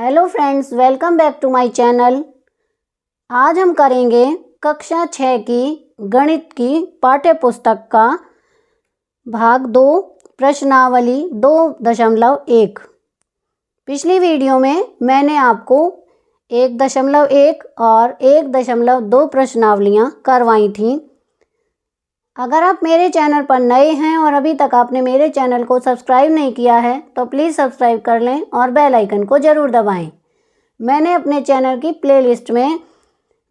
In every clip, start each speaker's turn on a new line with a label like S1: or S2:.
S1: Hello friends, welcome back to my channel. आज हम करेंगे कक्षा 6 की गणित की पाठ्य पुस्तक का भाग 2 प्रश्नावली 2.1। पिछली वीडियो में मैंने आपको 1.1 और 1.2 प्रश्नावलियाँ करवाई थी। अगर आप मेरे चैनल पर नए हैं और अभी तक आपने मेरे चैनल को सब्सक्राइब नहीं किया है तो प्लीज़ सब्सक्राइब कर लें और बेल आइकन को ज़रूर दबाएं। मैंने अपने चैनल की प्लेलिस्ट में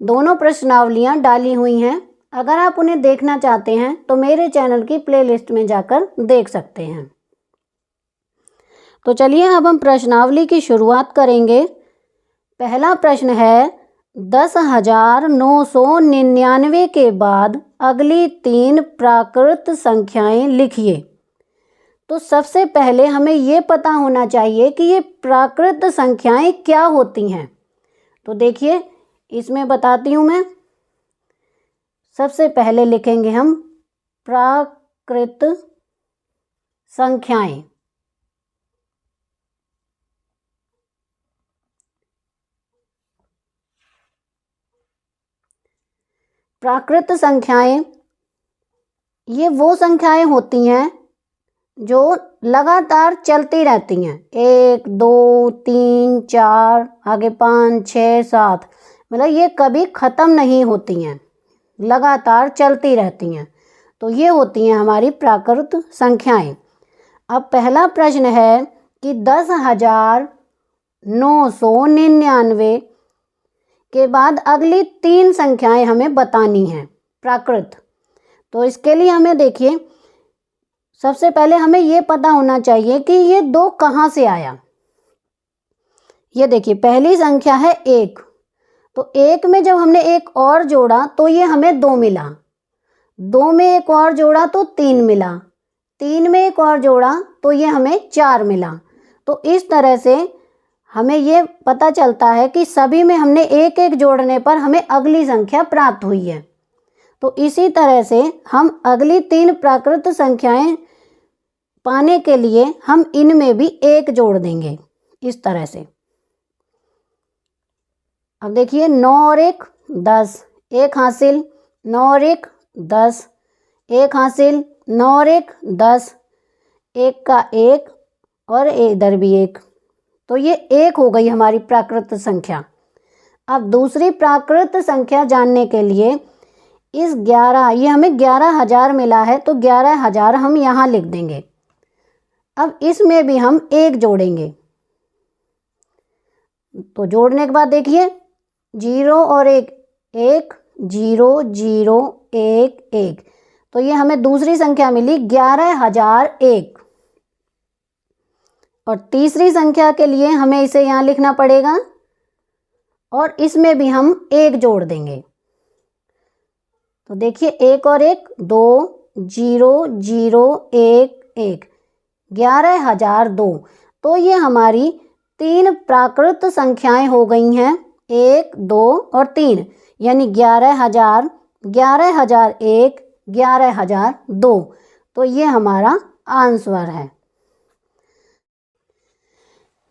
S1: दोनों प्रश्नावलियाँ डाली हुई हैं। अगर आप उन्हें देखना चाहते हैं तो मेरे चैनल की प्लेलिस्ट में जाकर देख सकते हैं। तो चलिए अब हम प्रश्नावली की शुरुआत करेंगे। पहला प्रश्न है 10,999 के बाद अगली 3 प्राकृत संख्याएं लिखिए। तो सबसे पहले हमें ये पता होना चाहिए कि ये प्राकृत संख्याएं क्या होती हैं। तो देखिए इसमें बताती हूँ मैं। सबसे पहले लिखेंगे हम प्राकृत संख्याएं। प्राकृत संख्याएं ये वो संख्याएं होती हैं जो लगातार चलती रहती हैं। 1 2 3 4 आगे 5 6 7, मतलब ये कभी ख़त्म नहीं होती हैं, लगातार चलती रहती हैं। तो ये होती हैं हमारी प्राकृत संख्याएं। अब पहला प्रश्न है कि 10,999 के बाद अगली 3 संख्याएं हमें बतानी हैं प्राकृत। तो इसके लिए हमें देखिए सबसे पहले हमें ये पता होना चाहिए कि ये 2 कहाँ से आया। ये देखिए पहली संख्या है 1। तो 1 में जब हमने एक और जोड़ा तो ये हमें 2 मिला। 2 में एक और जोड़ा तो 3 मिला। 3 में एक और जोड़ा तो ये हमें 4 मिला। तो इस तरह से हमें ये पता चलता है कि सभी में हमने एक एक जोड़ने पर हमें अगली संख्या प्राप्त हुई है। तो इसी तरह से हम अगली 3 प्राकृत संख्याएं पाने के लिए हम इनमें भी 1 जोड़ देंगे इस तरह से। अब देखिए 9 और 1 10, 1 हासिल। 9 और 1 10, 1 हासिल। 9 और 1 10, 1 का 1 और इधर भी 1। तो ये 1 हो गई हमारी प्राकृत संख्या। अब दूसरी प्राकृत संख्या जानने के लिए इस 11, ये हमें 11,000 मिला है तो 11,000 हम यहाँ लिख देंगे। अब इसमें भी हम 1 जोड़ेंगे। तो जोड़ने के बाद देखिए 0 और 1 1 0 0 1 1। तो ये हमें दूसरी संख्या मिली 11,001। और तीसरी संख्या के लिए हमें इसे यहाँ लिखना पड़ेगा और इसमें भी हम 1 जोड़ देंगे। तो देखिए 1 और 1 2 0 0 1 1, 11,002। तो ये हमारी 3 प्राकृत संख्याएं हो गई हैं, 1 2 और 3, यानी 11,000 11,001 11,002। तो ये हमारा आंसर है।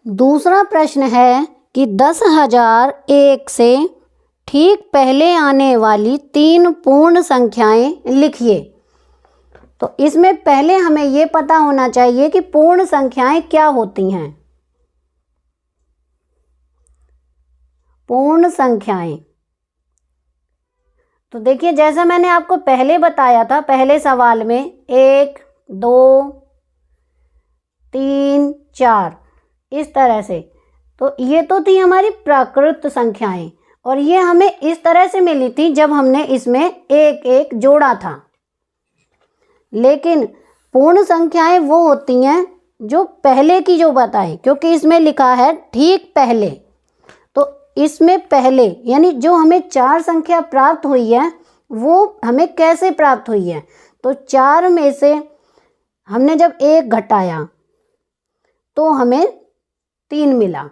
S1: दूसरा प्रश्न है कि 10,001 से ठीक पहले आने वाली 3 पूर्ण संख्याएं लिखिए। तो इसमें पहले हमें ये पता होना चाहिए कि पूर्ण संख्याएं क्या होती हैं। पूर्ण संख्याएं, तो देखिए जैसा मैंने आपको पहले बताया था पहले सवाल में 1 2 3 4 इस तरह से। तो ये तो थी हमारी प्राकृत संख्याएं और ये हमें इस तरह से मिली थी जब हमने इसमें 1 1 जोड़ा था। लेकिन पूर्ण संख्याएं वो होती हैं जो पहले की जो बताएं, क्योंकि इसमें लिखा है ठीक पहले। तो इसमें पहले यानी जो हमें 4 संख्या प्राप्त हुई है वो हमें कैसे प्राप्त हुई है। तो 4 में से हमने जब 1 घटाया तो हमें 3 मिला।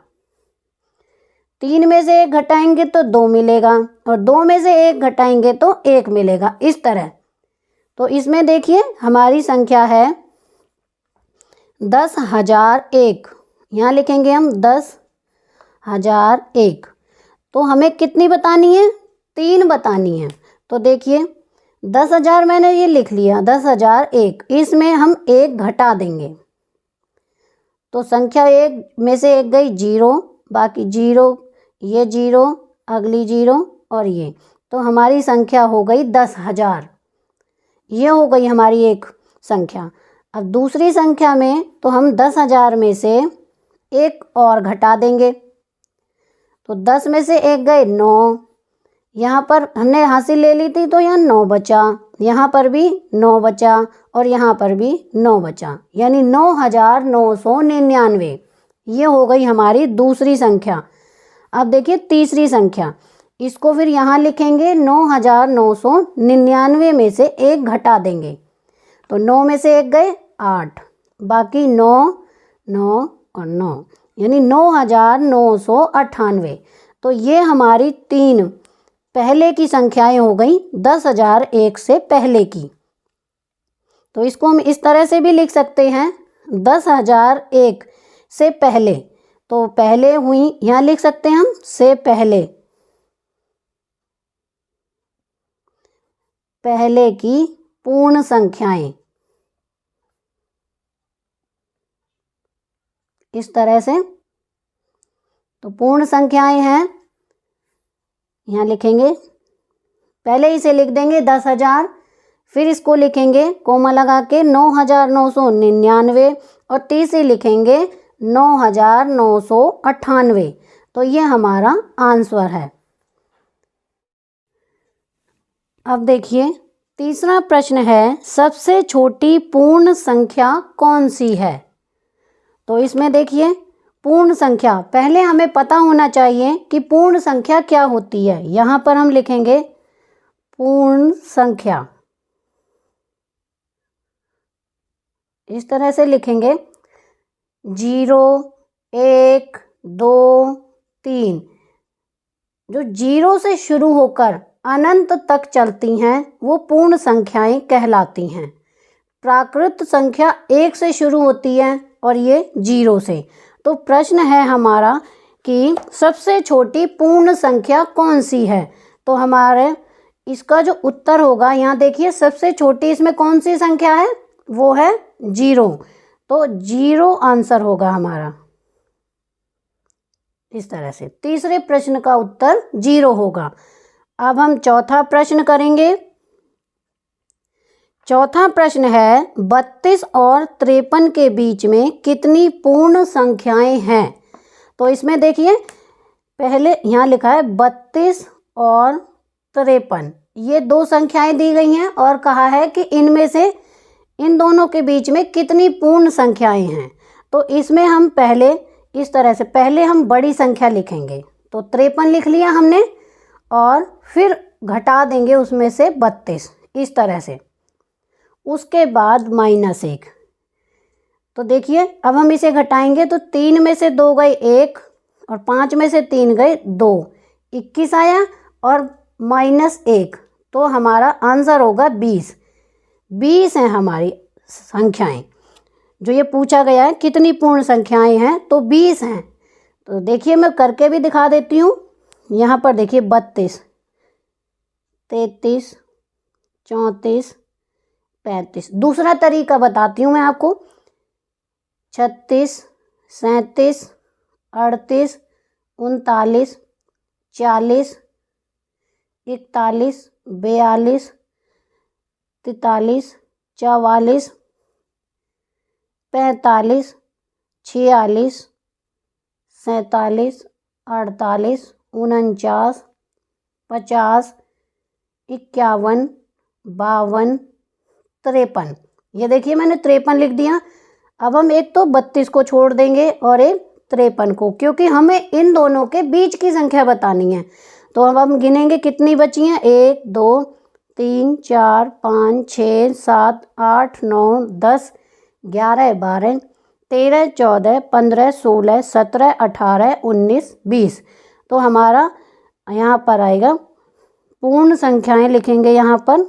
S1: 3 में से 1 घटाएंगे तो 2 मिलेगा और 2 में से 1 घटाएंगे तो 1 मिलेगा, इस तरह। तो इसमें देखिए हमारी संख्या है 10,001। यहाँ लिखेंगे हम 1001। तो हमें कितनी बतानी है? 3 बतानी है। तो देखिए 10,000 मैंने ये लिख लिया, 10,001, इसमें हम 1 घटा देंगे तो संख्या 1 में से 1 गई 0, बाकी 0, ये 0, अगली 0 और ये, तो हमारी संख्या हो गई 10,000। ये हो गई हमारी एक संख्या। अब दूसरी संख्या में तो हम 10,000 में से 1 और घटा देंगे तो 10 में से 1 गए 9, यहाँ पर हमने हासिल ले ली थी तो यहाँ 9 बचा, यहाँ पर भी 9 बचा और यहाँ पर भी 9 बचा, यानी 9,999। ये हो गई हमारी दूसरी संख्या। अब देखिए तीसरी संख्या, इसको फिर यहाँ लिखेंगे 9,999 में से 1 घटा देंगे तो 9 में से 1 गए 8, बाकी 9, 9 और 9, यानी 9,998। तो ये हमारी 3 पहले की संख्याएं हो गई 10,001 से पहले की। तो इसको हम इस तरह से भी लिख सकते हैं 10,001 से पहले, तो पहले हुई, यहाँ लिख सकते हैं हम से पहले, पहले की पूर्ण संख्याएं, इस तरह से। तो पूर्ण संख्याएं हैं, यहाँ लिखेंगे, पहले इसे लिख देंगे 10,000, फिर इसको लिखेंगे कोमा लगा के 9,999 और तीसरी लिखेंगे 9,998। तो ये हमारा आंसर है। अब देखिए तीसरा प्रश्न है, सबसे छोटी पूर्ण संख्या कौन सी है? तो इसमें देखिए पूर्ण संख्या, पहले हमें पता होना चाहिए कि पूर्ण संख्या क्या होती है। यहाँ पर हम लिखेंगे पूर्ण संख्या, इस तरह से लिखेंगे 0, 1, 2, 3। जो 0 से शुरू होकर अनंत तक चलती हैं वो पूर्ण संख्याएं कहलाती हैं। प्राकृत संख्या 1 से शुरू होती है और ये 0 से। तो प्रश्न है हमारा कि सबसे छोटी पूर्ण संख्या कौन सी है? तो हमारे इसका जो उत्तर होगा, यहाँ देखिए सबसे छोटी इसमें कौन सी संख्या है? वो है 0। तो 0 आंसर होगा हमारा। इस तरह से तीसरे प्रश्न का उत्तर 0 होगा। अब हम चौथा प्रश्न करेंगे। चौथा प्रश्न है, 32 और 53 के बीच में कितनी पूर्ण संख्याएं हैं? तो इसमें देखिए पहले यहाँ लिखा है 32 और 53, ये 2 संख्याएं दी गई हैं और कहा है कि इनमें से इन दोनों के बीच में कितनी पूर्ण संख्याएं हैं। तो इसमें हम पहले इस तरह से, पहले हम बड़ी संख्या लिखेंगे तो 53 लिख लिया हमने और फिर घटा देंगे उसमें से 32, इस तरह से। उसके बाद -1। तो देखिए अब हम इसे घटाएंगे तो 3 में से 2 गए 1 और 5 में से 3 गए 2, 21 आया और -1, तो हमारा आंसर होगा 20। 20 हैं हमारी संख्याएं। जो ये पूछा गया है कितनी पूर्ण संख्याएं हैं, तो 20 हैं। तो देखिए मैं करके भी दिखा देती हूँ। यहाँ पर देखिए 32, 33, 34, 35। दूसरा तरीका बताती हूँ मैं आपको, 36, 37, 38, 39, 40, 41, 42, 43, 44, 45, 46, 47, 48, 49, 50, 51, 52, 53। ये देखिए मैंने 53 लिख दिया। अब हम एक तो 32 को छोड़ देंगे और एक 53 को, क्योंकि हमें इन दोनों के बीच की संख्या बतानी है। तो अब हम गिनेंगे कितनी बची हैं, 1, 2, 3, 4, 5, 6, 7, 8, 9, 10, 11, 12, 13, 14, 15, 16, 17, 18, 19, 20। तो हमारा यहाँ पर आएगा पूर्ण संख्याएं, लिखेंगे यहाँ पर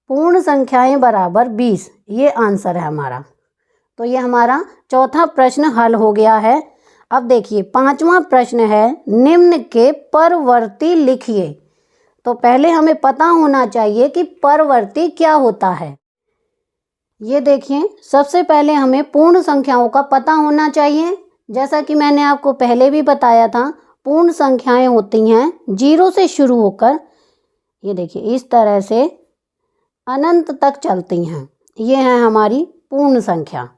S1: पूर्ण संख्याएं बराबर 20, ये आंसर है हमारा। तो ये हमारा चौथा प्रश्न हल हो गया है। अब देखिए 5वां प्रश्न है, निम्न के परवर्ती लिखिए। तो पहले हमें पता होना चाहिए कि परवर्ती क्या होता है। ये देखिए, सबसे पहले हमें पूर्ण संख्याओं का पता होना चाहिए। जैसा कि मैंने आपको पहले भी बताया था, पूर्ण संख्याएं होती हैं 0 से शुरू होकर, ये देखिए इस तरह से अनंत तक चलती हैं। ये है हमारी पूर्ण संख्या।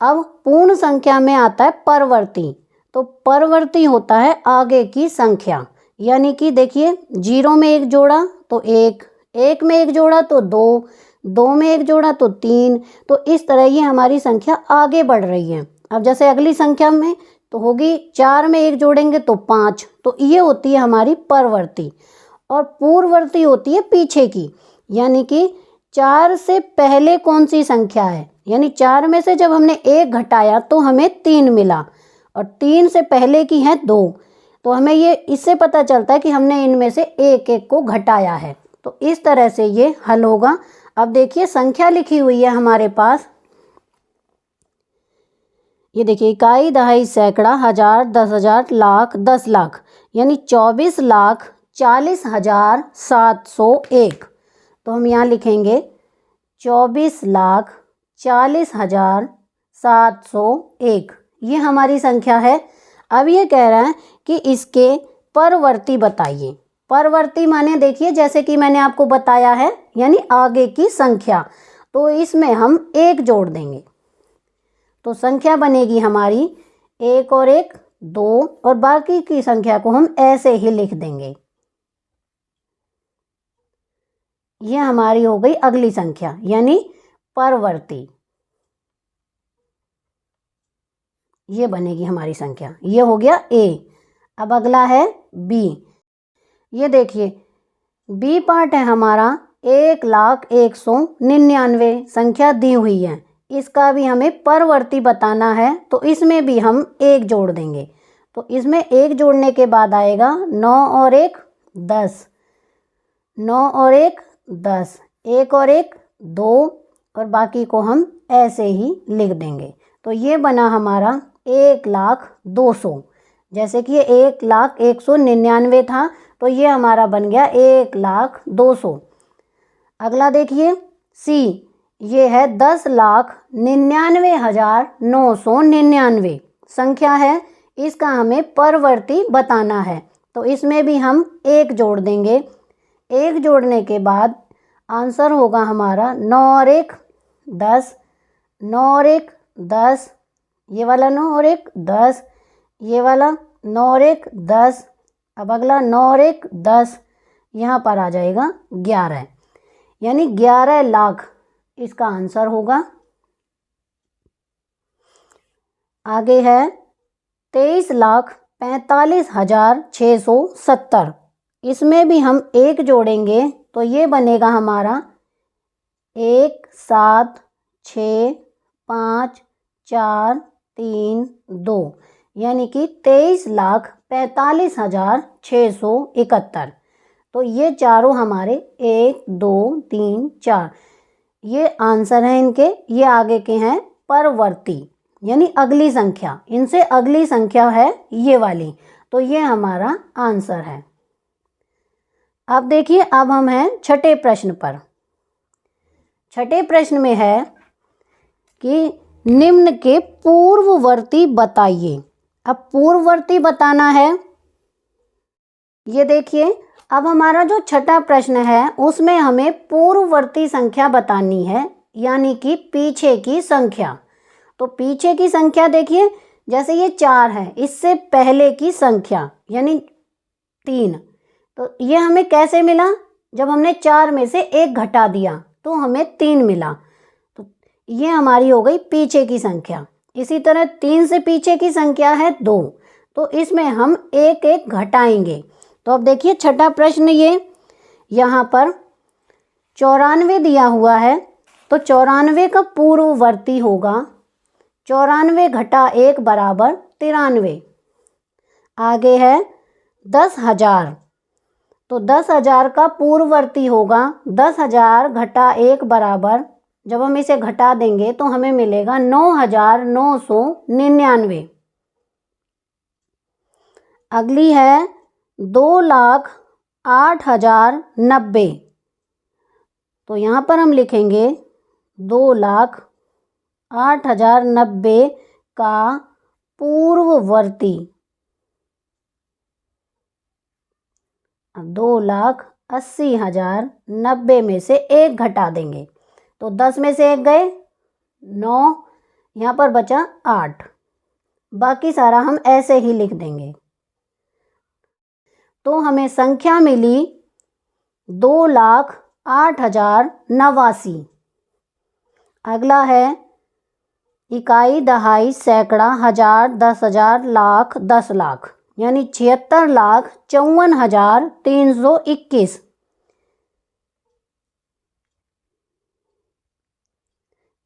S1: अब पूर्ण संख्या में आता है परवर्ती। तो परवर्ती होता है आगे की संख्या, यानी कि देखिए 0 में 1 जोड़ा तो 1, 1 में 1 जोड़ा तो 2, 2 में 1 जोड़ा तो 3। तो इस तरह ये हमारी संख्या आगे बढ़ रही है। अब जैसे अगली संख्या में तो होगी 4 में 1 जोड़ेंगे तो 5। तो ये होती है हमारी परवर्ती। और पूर्ववर्ती होती है पीछे की, यानी कि 4 से पहले कौन सी संख्या है, यानी 4 में से जब हमने 1 घटाया तो हमें 3 मिला, और 3 से पहले की है 2। तो हमें ये इससे पता चलता है कि हमने इनमें से एक एक को घटाया है। तो इस तरह से ये हल होगा। अब देखिए संख्या लिखी हुई है हमारे पास, ये देखिए इकाई, दहाई, सैकड़ा, हजार, 10,000, लाख, 10 लाख, यानी 24,40,701। तो हम यहाँ लिखेंगे 24,40,701, ये हमारी संख्या है। अब ये कह रहा है कि इसके परवर्ती बताइए। परवर्ती माने देखिए जैसे कि मैंने आपको बताया है, यानी आगे की संख्या। तो इसमें हम 1 जोड़ देंगे तो संख्या बनेगी हमारी 1 और 1 2, और बाकी की संख्या को हम ऐसे ही लिख देंगे। ये हमारी हो गई अगली संख्या, यानी परवर्ती। ये बनेगी हमारी संख्या, ये हो गया ए। अब अगला है बी। ये देखिए बी पार्ट है हमारा 1,01,99 संख्या दी हुई है। इसका भी हमें परवर्ती बताना है, तो इसमें भी हम 1 जोड़ देंगे। तो इसमें 1 जोड़ने के बाद आएगा 9 और 1 10, 9 और 1 10, 1 और 1 2, और बाकी को हम ऐसे ही लिख देंगे। तो ये बना हमारा 1,02,000। जैसे कि ये 1,01,99 था, तो ये हमारा बन गया 1,02,000। अगला देखिए सी, ये है 10,99,999 संख्या है। इसका हमें परवर्ती बताना है, तो इसमें भी हम 1 जोड़ देंगे। 1 जोड़ने के बाद आंसर होगा हमारा 9 और 1 10, 9 और 1 10, ये वाला 9 और 1 10, ये वाला 9 और 1 10। अब अगला 9 और 1 10, यहाँ पर आ जाएगा 11, यानी 11 लाख इसका आंसर होगा। आगे है 23,45,670। इसमें भी हम 1 जोड़ेंगे तो ये बनेगा हमारा 1 7 6 5 4 3 2, यानी कि 23,45,671। तो ये चारों हमारे 1 2 3 4 ये आंसर हैं इनके। ये आगे के हैं परवर्ती, यानी अगली संख्या। इनसे अगली संख्या है ये वाली, तो ये हमारा आंसर है। अब देखिए, अब हम हैं छठे प्रश्न पर। छठे प्रश्न में है कि निम्न के पूर्ववर्ती बताइए। अब पूर्ववर्ती बताना है। ये देखिए, अब हमारा जो छठा प्रश्न है उसमें हमें पूर्ववर्ती संख्या बतानी है, यानी कि पीछे की संख्या। तो पीछे की संख्या देखिए, जैसे ये 4 है, इससे पहले की संख्या यानी 3। तो ये हमें कैसे मिला? जब हमने 4 में से 1 घटा दिया तो हमें 3 मिला। तो ये हमारी हो गई पीछे की संख्या। इसी तरह 3 से पीछे की संख्या है 2, तो इसमें हम 1 1 घटाएंगे। तो अब देखिए छठा प्रश्न, ये यहाँ पर 94 दिया हुआ है, तो 94 का पूर्ववर्ती होगा 94 घटा 1 बराबर 93। आगे है 10,000, तो 10,000 का पूर्ववर्ती होगा 10,000 घटा 1 बराबर जब हम इसे घटा देंगे तो हमें मिलेगा 9,999। अगली है 2,08,090। तो यहाँ पर हम लिखेंगे 2,08,090 का पूर्ववर्ती। 2,80,090 में से 1 घटा देंगे तो 10 में से 1 गए 9, यहाँ पर बचा 8। बाकी सारा हम ऐसे ही लिख देंगे। तो हमें संख्या मिली 2,08,089। अगला है इकाई, दहाई, सैकड़ा, हजार, 10,000, लाख, 10 लाख, यानी 76,54,321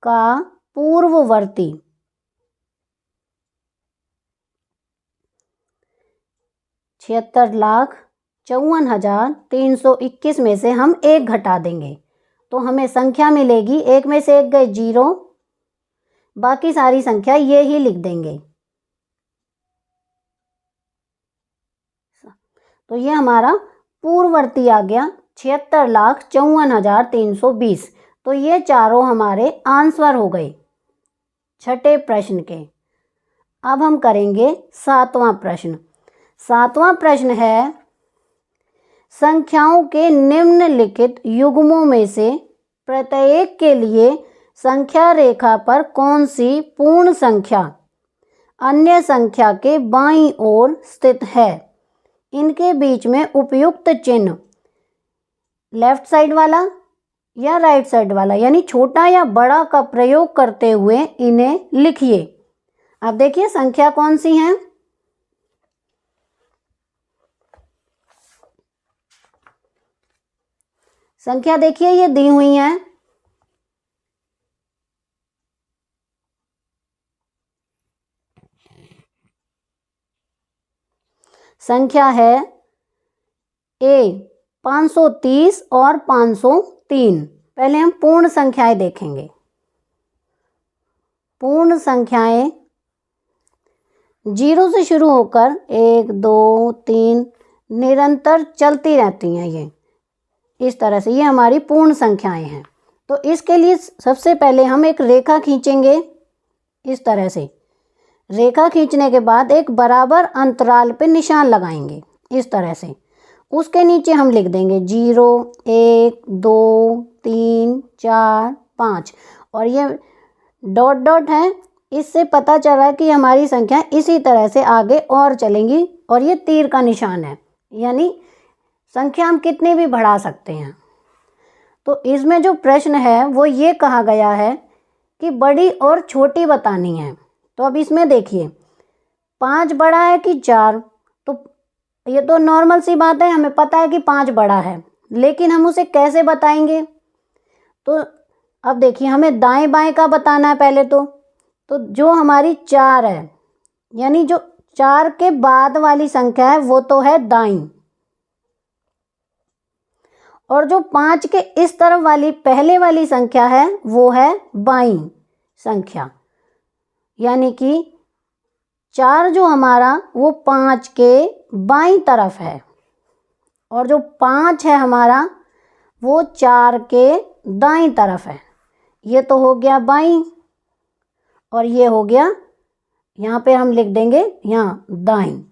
S1: का पूर्ववर्ती। 76,54,321 में से हम 1 घटा देंगे तो हमें संख्या मिलेगी, 1 में से 1 गए 0, बाकी सारी संख्या ये ही लिख देंगे। तो ये हमारा पूर्ववर्ती आ गया 76,54,320। तो ये चारों हमारे आंसर हो गए छठे प्रश्न के। अब हम करेंगे 7वां प्रश्न। 7वां प्रश्न है, संख्याओं के निम्नलिखित युग्मों में से प्रत्येक के लिए संख्या रेखा पर कौन सी पूर्ण संख्या अन्य संख्या के बाईं ओर स्थित है? इनके बीच में उपयुक्त चिन्ह लेफ्ट साइड वाला या राइट साइड वाला, यानी छोटा या बड़ा का प्रयोग करते हुए इन्हें लिखिए। अब देखिए संख्या कौन सी हैं। संख्या देखिए ये दी हुई हैं। संख्या है ए 530 और 503। पहले हम पूर्ण संख्याएं देखेंगे। पूर्ण संख्याएं 0 से शुरू होकर 1, 2, 3 निरंतर चलती रहती हैं। ये इस तरह से ये हमारी पूर्ण संख्याएं हैं। तो इसके लिए सबसे पहले हम एक रेखा खींचेंगे। इस तरह से रेखा खींचने के बाद एक बराबर अंतराल पे निशान लगाएंगे इस तरह से। उसके नीचे हम लिख देंगे 0, 1, 2, 3, 4, 5 और ये डॉट डॉट है। इससे पता चला कि हमारी संख्या इसी तरह से आगे और चलेंगी और ये तीर का निशान है, यानी संख्या हम कितनी भी बढ़ा सकते हैं। तो इसमें जो प्रश्न है वो ये कहा गया है कि बड़ी और छोटी बतानी है। तो अब इसमें देखिए 5 बड़ा है कि 4, तो ये तो नॉर्मल सी बात है, हमें पता है कि 5 बड़ा है, लेकिन हम उसे कैसे बताएंगे? तो अब देखिए हमें दाएं बाएं का बताना है पहले। तो जो हमारी 4 है, यानी जो 4 के बाद वाली संख्या है वो तो है दाईं, और जो 5 के इस तरफ वाली पहले वाली संख्या है वो है बाईं संख्या, यानी कि 4 जो हमारा वो 5 के बाईं तरफ है, और जो 5 है हमारा वो 4 के दाईं तरफ है। ये तो हो गया बाईं और ये हो गया, यहाँ पे हम लिख देंगे यहाँ दाईं।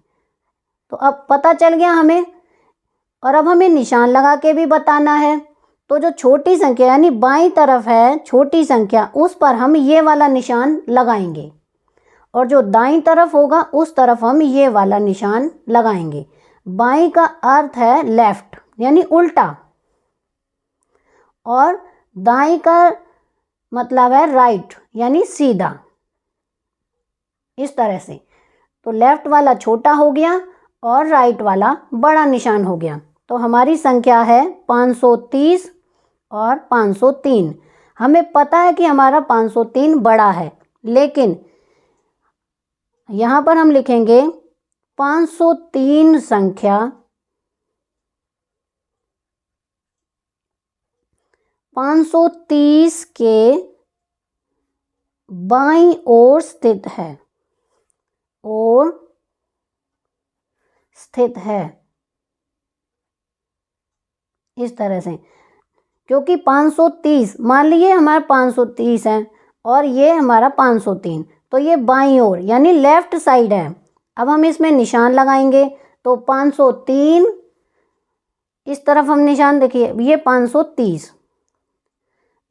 S1: तो अब पता चल गया हमें, और अब हमें निशान लगा के भी बताना है। तो जो छोटी संख्या यानी बाईं तरफ है छोटी संख्या, उस पर हम ये वाला निशान लगाएंगे, और जो दाईं तरफ होगा उस तरफ हम ये वाला निशान लगाएंगे। बाईं का अर्थ है लेफ्ट यानी उल्टा, और दाईं का मतलब है राइट यानी सीधा, इस तरह से। तो लेफ्ट वाला छोटा हो गया और राइट वाला बड़ा निशान हो गया। तो हमारी संख्या है 530 और 503। हमें पता है कि हमारा 503 बड़ा है, लेकिन यहाँ पर हम लिखेंगे 503 संख्या 530 के बाईं ओर स्थित है, और स्थित है। इस तरह से, क्योंकि 530 मान लीजिए हमारा 530 है और ये हमारा 503, तो ये बाईं ओर यानी लेफ्ट साइड है। अब हम इसमें निशान लगाएंगे, तो 503 इस तरफ हम निशान, देखिए ये 530,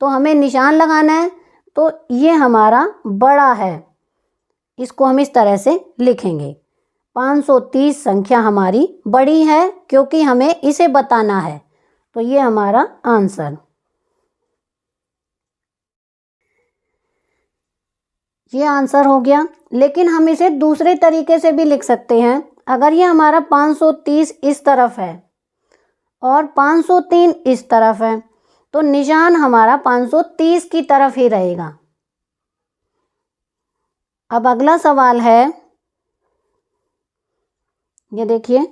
S1: तो हमें निशान लगाना है, तो ये हमारा बड़ा है, इसको हम इस तरह से लिखेंगे। 530 संख्या हमारी बड़ी है क्योंकि हमें इसे बताना है, तो ये हमारा आंसर। ये आंसर हो गया, लेकिन हम इसे दूसरे तरीके से भी लिख सकते हैं। अगर ये हमारा 530 इस तरफ है और 503 इस तरफ है, तो निशान हमारा 530 की तरफ ही रहेगा। अब अगला सवाल है, ये देखिए,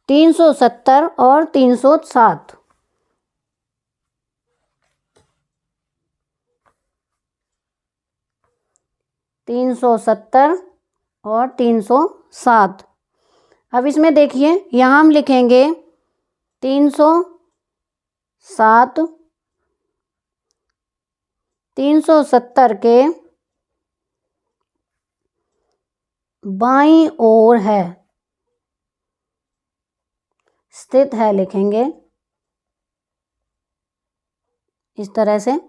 S1: तीन 370 और 307। तीन 370 और 307। अब इसमें देखिए, यहाँ हम लिखेंगे 307 370 के बाईं ओर है, स्थित है, लिखेंगे इस तरह से।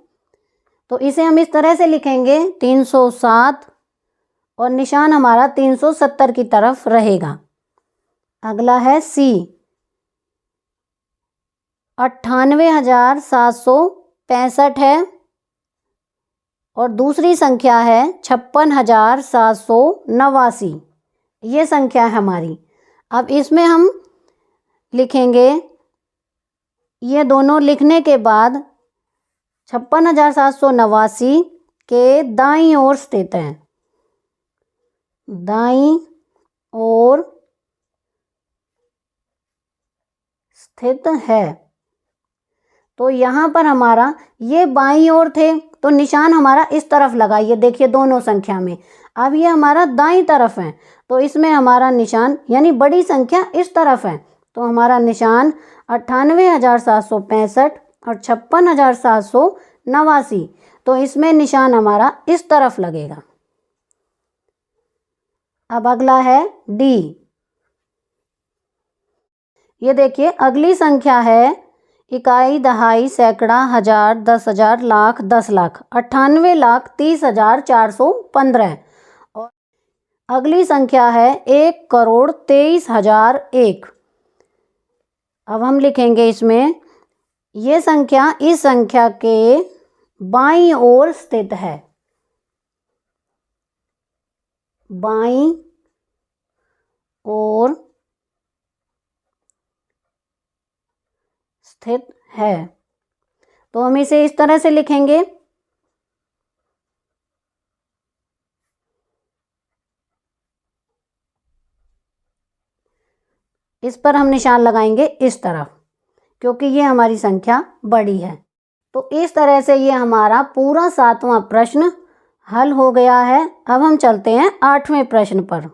S1: तो इसे हम इस तरह से लिखेंगे 307 और निशान हमारा 370 की तरफ रहेगा। अगला है सी, 98,765 है और दूसरी संख्या है 56,789। ये संख्या है हमारी। अब इसमें हम लिखेंगे, ये दोनों लिखने के बाद 56,789 के दाईं ओर स्थित है, दाईं ओर स्थित है। तो यहाँ पर हमारा ये बाईं ओर थे, तो निशान हमारा इस तरफ लगा, ये देखिए दोनों संख्या में। अब ये हमारा दाईं तरफ है, तो इसमें हमारा निशान यानी बड़ी संख्या इस तरफ है, तो हमारा निशान 98,765 और 56,789, तो इसमें निशान हमारा इस तरफ लगेगा। अब अगला है डी। ये देखिए, अगली संख्या है इकाई, दहाई, सैकड़ा, हजार, 10,000, लाख, 10 लाख, 98,30,415। और अगली संख्या है 1,23,001। अब हम लिखेंगे इसमें, ये संख्या इस संख्या के बाईं ओर स्थित है, बाईं ओर स्थित है। तो हम इसे इस तरह से लिखेंगे, इस पर हम निशान लगाएंगे इस तरफ, क्योंकि ये हमारी संख्या बड़ी है। तो इस तरह से ये हमारा पूरा 7वां प्रश्न हल हो गया है। अब हम चलते हैं 8वें प्रश्न पर।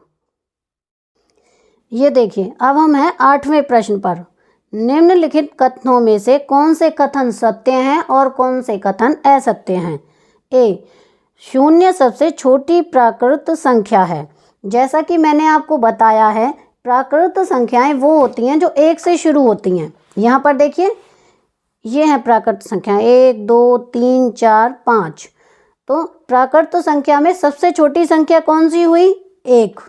S1: ये देखिए, अब हम हैं 8वें प्रश्न पर। निम्नलिखित कथनों में से कौन से कथन सत्य हैं और कौन से कथन असत्य हैं? ए, 0 सबसे छोटी प्राकृत संख्या है। जैसा कि मैंने आपको बताया है, प्राकृत संख्याएं वो होती हैं जो 1 से शुरू होती हैं। यहाँ पर देखिए, ये है प्राकृत संख्या 1, 2, 3, 4, 5। तो प्राकृत संख्या में सबसे छोटी संख्या कौन सी हुई? 1।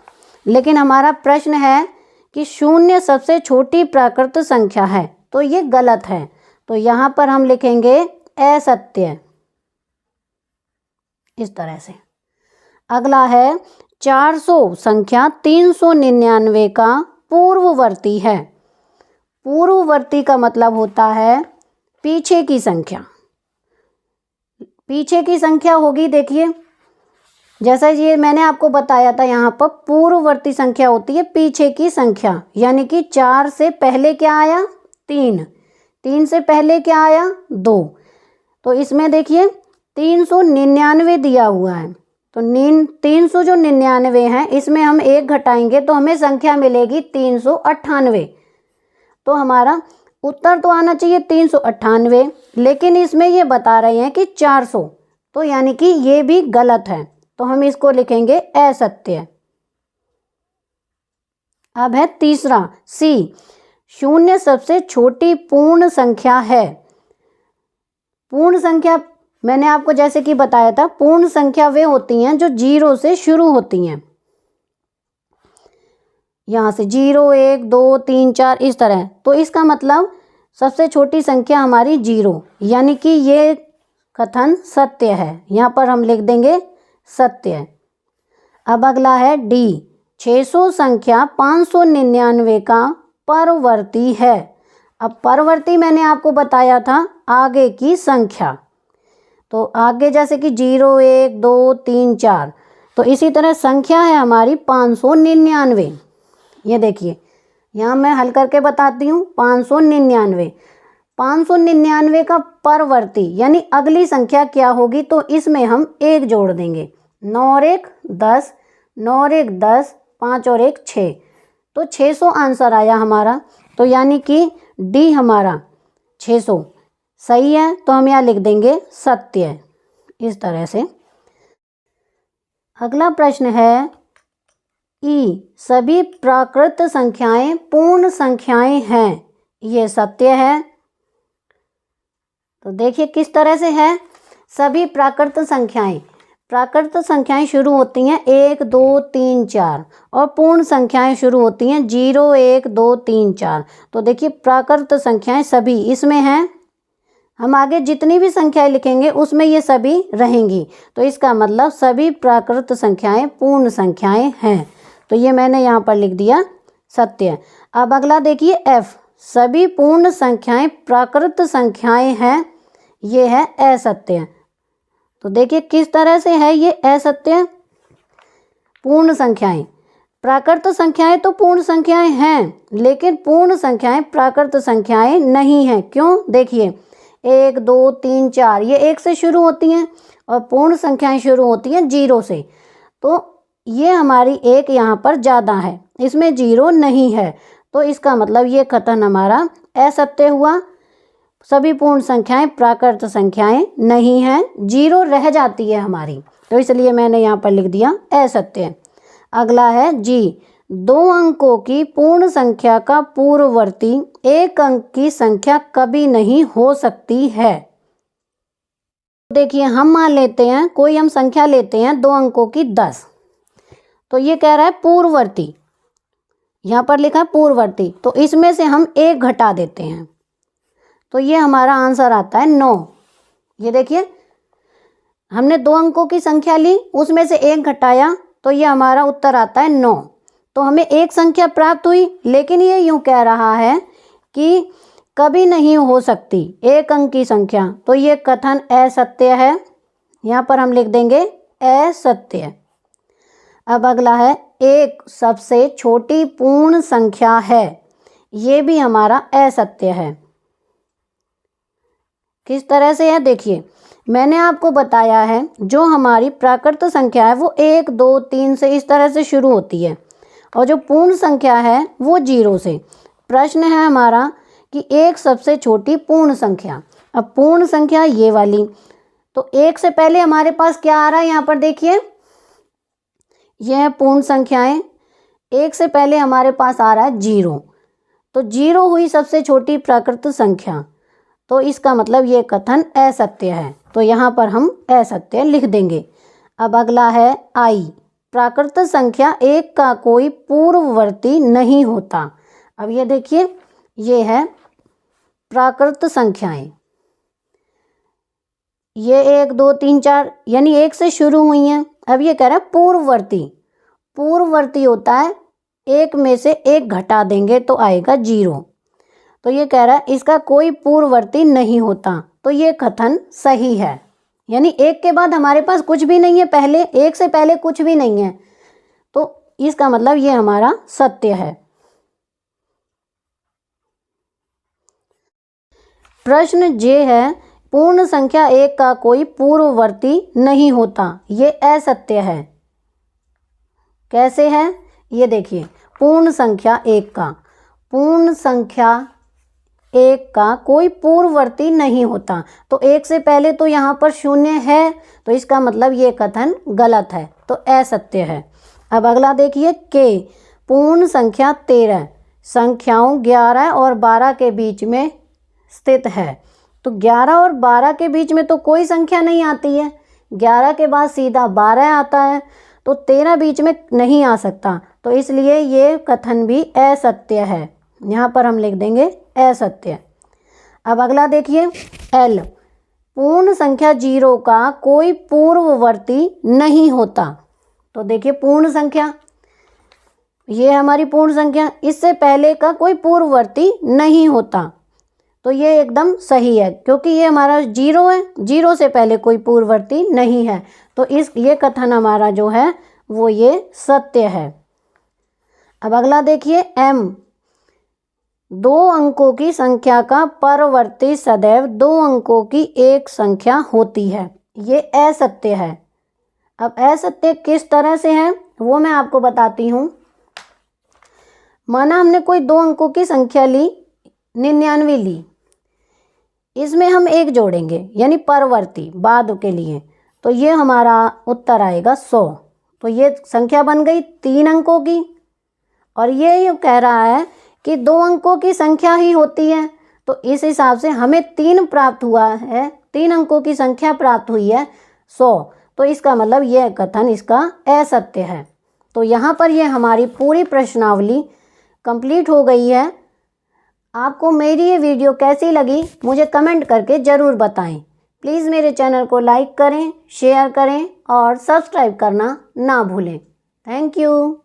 S1: लेकिन हमारा प्रश्न है कि 0 सबसे छोटी प्राकृत संख्या है, तो ये गलत है। तो यहाँ पर हम लिखेंगे असत्य, इस तरह से। अगला है 400 संख्या 399 का पूर्ववर्ती है। पूर्ववर्ती का मतलब होता है पीछे की संख्या। पीछे की संख्या होगी, देखिए जैसा ये मैंने आपको बताया था, यहाँ पर पूर्ववर्ती संख्या होती है पीछे की संख्या, यानी कि 4 से पहले क्या आया 3, 3 से पहले क्या आया 2। तो इसमें देखिए 399 दिया हुआ है, तो 300 जो 99 है इसमें हम 1 घटाएंगे तो हमें संख्या मिलेगी 398। तो हमारा उत्तर तो आना चाहिए 398, लेकिन इसमें ये बता रहे हैं कि 400, तो यानी कि ये भी गलत है, तो हम इसको लिखेंगे असत्य। अब है तीसरा सी, 0 सबसे छोटी पूर्ण संख्या है। पूर्ण संख्या मैंने आपको जैसे कि बताया था, पूर्ण संख्या वे होती हैं जो 0 से शुरू होती हैं, यहाँ से 0 1 2 3 4 इस तरह। तो इसका मतलब सबसे छोटी संख्या हमारी 0, यानी कि ये कथन सत्य है, यहाँ पर हम लिख देंगे सत्य। अब अगला है डी, 600 संख्या 599 का परवर्ती है। अब परवर्ती मैंने आपको बताया था आगे की संख्या, तो आगे जैसे कि 0 1 2 3 4, तो इसी तरह संख्या है हमारी 599। ये देखिए यहाँ मैं हल करके बताती हूँ। 599 का परवर्ती यानी अगली संख्या क्या होगी, तो इसमें हम 1 जोड़ देंगे। 9 और 1 10, 9 और 1 10, 5 और 1 6, तो 600 आंसर आया हमारा। तो यानी कि डी हमारा 600 सही है, तो हम यहाँ लिख देंगे सत्य इस तरह से। अगला प्रश्न है ई, सभी प्राकृत संख्याएं पूर्ण संख्याएं हैं। ये सत्य है। तो देखिए किस तरह से है, सभी प्राकृत संख्याएं शुरू होती हैं 1 2 3 4 और पूर्ण संख्याएं शुरू होती हैं 0 1 2 3 4। तो देखिए प्राकृत संख्याएं सभी इसमें हैं, हम आगे जितनी भी संख्याएं लिखेंगे उसमें ये सभी रहेंगी, तो इसका मतलब सभी प्राकृत संख्याएं पूर्ण संख्याएं हैं। तो ये मैंने यहाँ पर लिख दिया सत्य। अब अगला देखिए एफ, सभी पूर्ण संख्याएं प्राकृत संख्याएं हैं। ये है असत्य। तो देखिए किस तरह से है ये असत्य। पूर्ण संख्याएं, प्राकृत संख्याएं तो पूर्ण संख्याएं हैं, लेकिन पूर्ण संख्याएं प्राकृत संख्याएं नहीं हैं। क्यों, देखिए 1 2 3 4 ये 1 से शुरू होती हैं और पूर्ण संख्याएं शुरू होती हैं 0 से, तो ये हमारी 1 यहाँ पर ज़्यादा है, इसमें 0 नहीं है, तो इसका मतलब ये कथन हमारा असत्य हुआ। सभी पूर्ण संख्याएं प्राकृत संख्याएं नहीं हैं, 0 रह जाती है हमारी, तो इसलिए मैंने यहाँ पर लिख दिया असत्य। अगला है जी, 2 अंकों की पूर्ण संख्या का पूर्ववर्ती 1 अंक की संख्या कभी नहीं हो सकती है। देखिए हम मान लेते हैं, कोई हम संख्या लेते हैं 2 अंकों की 10, तो ये कह रहा है पूर्ववर्ती, यहाँ पर लिखा है पूर्ववर्ती, तो इसमें से हम 1 घटा देते हैं, तो ये हमारा आंसर आता है 9। ये देखिए हमने 2 अंकों की संख्या ली, उसमें से 1 घटाया, तो ये हमारा उत्तर आता है 9। तो हमें एक संख्या प्राप्त हुई, लेकिन ये यूँ कह रहा है कि कभी नहीं हो सकती 1 अंक की संख्या, तो ये कथन असत्य है, यहाँ पर हम लिख देंगे असत्य। अब अगला है 1 सबसे छोटी पूर्ण संख्या है। ये भी हमारा असत्य है। किस तरह से है, देखिए मैंने आपको बताया है जो हमारी प्राकृत संख्या है वो 1 2 3 से इस तरह से शुरू होती है, और जो पूर्ण संख्या है वो 0 से। प्रश्न है हमारा कि 1 सबसे छोटी पूर्ण संख्या। अब पूर्ण संख्या ये वाली, तो 1 से पहले हमारे पास क्या आ रहा है, यहाँ पर देखिए यह है पूर्ण संख्याएं। 1 से पहले हमारे पास आ रहा है 0, तो 0 हुई सबसे छोटी प्राकृत संख्या, तो इसका मतलब ये कथन असत्य है, तो यहाँ पर हम असत्य लिख देंगे। अब अगला है आई, प्राकृत संख्या 1 का कोई पूर्ववर्ती नहीं होता। अब ये देखिए ये है प्राकृत संख्याएं, ये 1 2 3 4 यानी 1 से शुरू हुई हैं। अब ये कह रहा है पूर्ववर्ती, पूर्ववर्ती होता है 1 में से 1 घटा देंगे तो आएगा 0, तो ये कह रहा है इसका कोई पूर्ववर्ती नहीं होता, तो ये कथन सही है, यानी एक के बाद हमारे पास कुछ भी नहीं है, पहले एक से पहले कुछ भी नहीं है, तो इसका मतलब ये हमारा सत्य है। प्रश्न जे है, पूर्ण संख्या 1 का कोई पूर्ववर्ती नहीं होता, ये असत्य है। कैसे है ये देखिए, पूर्ण संख्या 1 का कोई पूर्ववर्ती नहीं होता, तो 1 से पहले तो यहाँ पर 0 है, तो इसका मतलब ये कथन गलत है, तो असत्य है। अब अगला देखिए, के पूर्ण संख्या 13 संख्याओं 11 और 12 के बीच में स्थित है, तो 11 और 12 के बीच में तो कोई संख्या नहीं आती है, 11 के बाद सीधा 12 आता है, तो 13 बीच में नहीं आ सकता, तो इसलिए ये कथन भी असत्य है। यहाँ पर हम लिख देंगे असत्य। अब अगला देखिए, एल पूर्ण संख्या 0 का कोई पूर्ववर्ती नहीं होता, तो देखिए पूर्ण संख्या, ये हमारी पूर्ण संख्या, इससे पहले का कोई पूर्ववर्ती नहीं होता, तो ये एकदम सही है, क्योंकि ये हमारा 0 है, 0 से पहले कोई पूर्ववर्ती नहीं है, तो ये कथन हमारा जो है वो ये सत्य है। अब अगला देखिए, एम 2 अंकों की संख्या का परवर्ती सदैव 2 अंकों की एक संख्या होती है, ये असत्य है। अब असत्य किस तरह से है वो मैं आपको बताती हूँ। माना हमने कोई 2 अंकों की संख्या ली, 99 ली, इसमें हम 1 जोड़ेंगे यानी परवर्ती बाद के लिए, तो ये हमारा उत्तर आएगा 100, तो ये संख्या बन गई 3 अंकों की। और ये कह रहा है कि 2 अंकों की संख्या ही होती है, तो इस हिसाब से हमें 3 प्राप्त हुआ है, 3 अंकों की संख्या प्राप्त हुई है 100, तो इसका मतलब यह कथन इसका असत्य है। तो यहाँ पर ये हमारी पूरी प्रश्नावली कंप्लीट हो गई है। आपको मेरी ये वीडियो कैसी लगी मुझे कमेंट करके ज़रूर बताएं। प्लीज़ मेरे चैनल को लाइक करें, शेयर करें और सब्सक्राइब करना ना भूलें। Thank you.